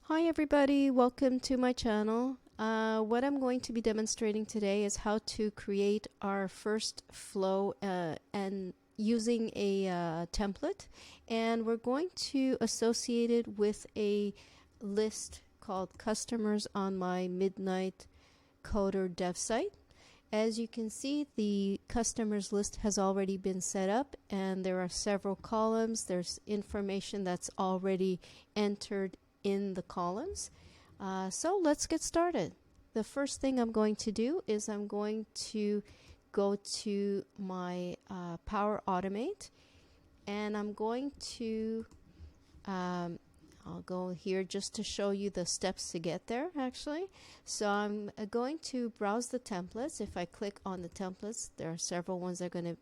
Hi everybody, welcome to my channel. What I'm going to be demonstrating today is how to create our first flow and using a template, and we're going to associate it with a list called customers on my Midnight Coder dev site. As you can see, the customers list has already been set up and there are several columns. There's information that's already entered in the columns. So let's get started. The first thing I'm going to do is I'm going to go to my Power Automate, and I'm going to I'll go here just to show you the steps to get there actually. So I'm going to browse the templates. If I click on the templates, there are several ones that are going to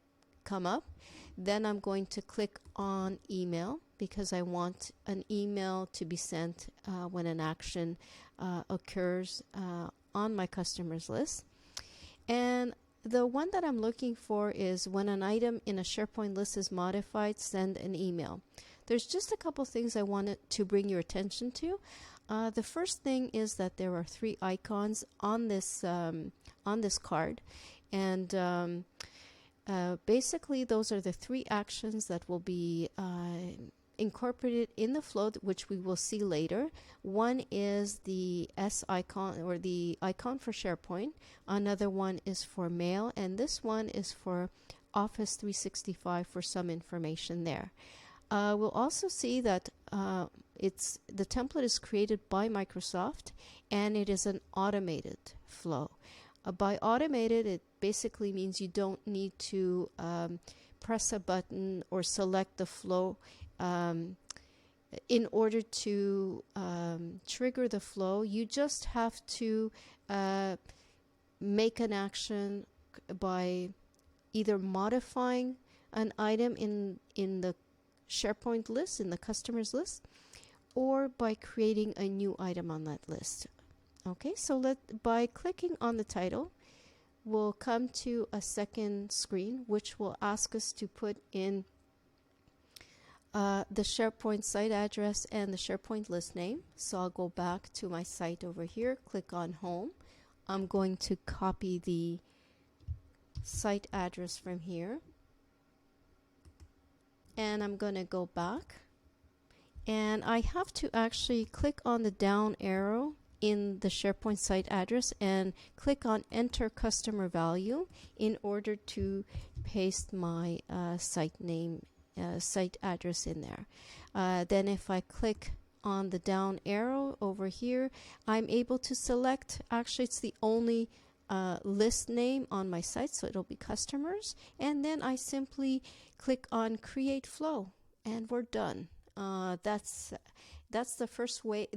come up. Then I'm going to click on email because I want an email to be sent when an action occurs on my customers list. And the one that I'm looking for is when an item in a SharePoint list is modified, send an email. There's just a couple things I wanted to bring your attention to. The first thing is that there are 3 icons on this card, and basically those are the 3 actions that will be incorporated in the flow, which we will see later. One is the S icon, or the icon for SharePoint. Another one is for mail, and this one is for Office 365 for some information there. We'll also see that the template is created by Microsoft, and it is an automated flow. By automated, it basically means you don't need to press a button or select the flow in order to trigger the flow. You just have to make an action by either modifying an item in the SharePoint list, in the customers list, or by creating a new item on that list. Okay, so by clicking on the title, we'll come to a second screen which will ask us to put in the SharePoint site address and the SharePoint list name. So I'll go back to my site over here, click on home. I'm going to copy the site address from here, and I'm going to go back, and I have to actually click on the down arrow in the SharePoint site address and click on enter customer value in order to paste my site name, site address in there. Then if I click on the down arrow over here, I'm able to select, actually it's the only list name on my site, so it'll be customers, and then I simply click on create flow and we're done. That's the first way.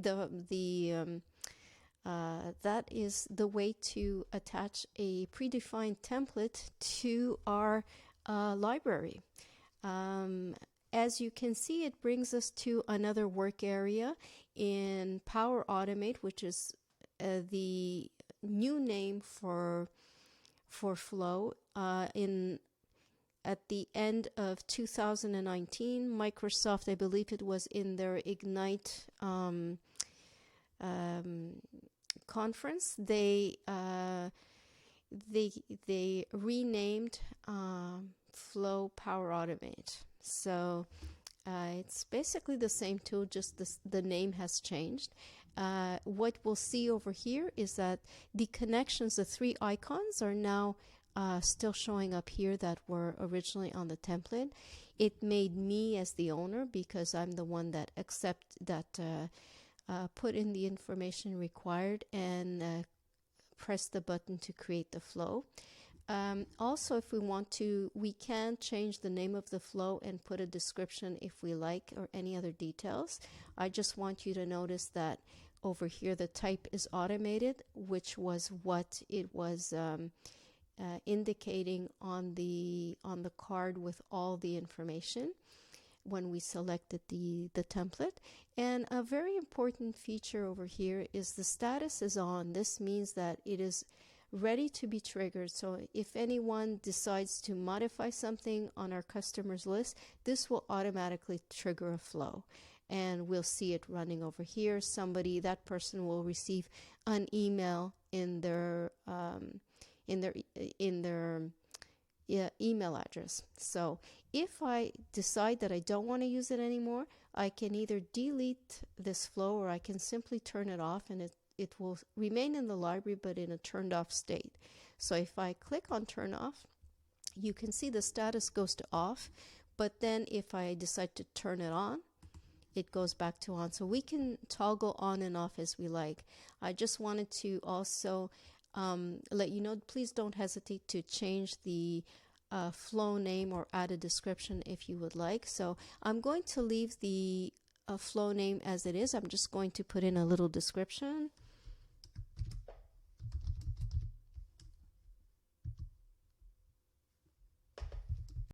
That is the way to attach a predefined template to our library. As you can see, it brings us to another work area in Power Automate, which is the new name for Flow. At the end of 2019, Microsoft, I believe it was in their Ignite conference, they renamed Flow Power Automate. So it's basically the same tool, just the name has changed. What we'll see over here is that the connections, the 3 icons, are now still showing up here that were originally on the template. It made me as the owner because I'm the one that put in the information required and press the button to create the flow. Also, if we want to, we can change the name of the flow and put a description if we like, or any other details. I just want you to notice that over here the type is automated, which was what it was indicating on the card with all the information when we selected the template. And a very important feature over here is the status is on. This means that it is ready to be triggered. So if anyone decides to modify something on our customers list, this will automatically trigger a flow. and we'll see it running over here. That person will receive an email in their in their in their email address. So if I decide that I don't want to use it anymore, I can either delete this flow or I can simply turn it off, and it will remain in the library but in a turned off state. So if I click on turn off, you can see the status goes to off, but then if I decide to turn it on, it goes back to on. So we can toggle on and off as we like. I just wanted to also let you know, please don't hesitate to change the flow name or add a description if you would like. So I'm going to leave the flow name as it is. I'm just going to put in a little description.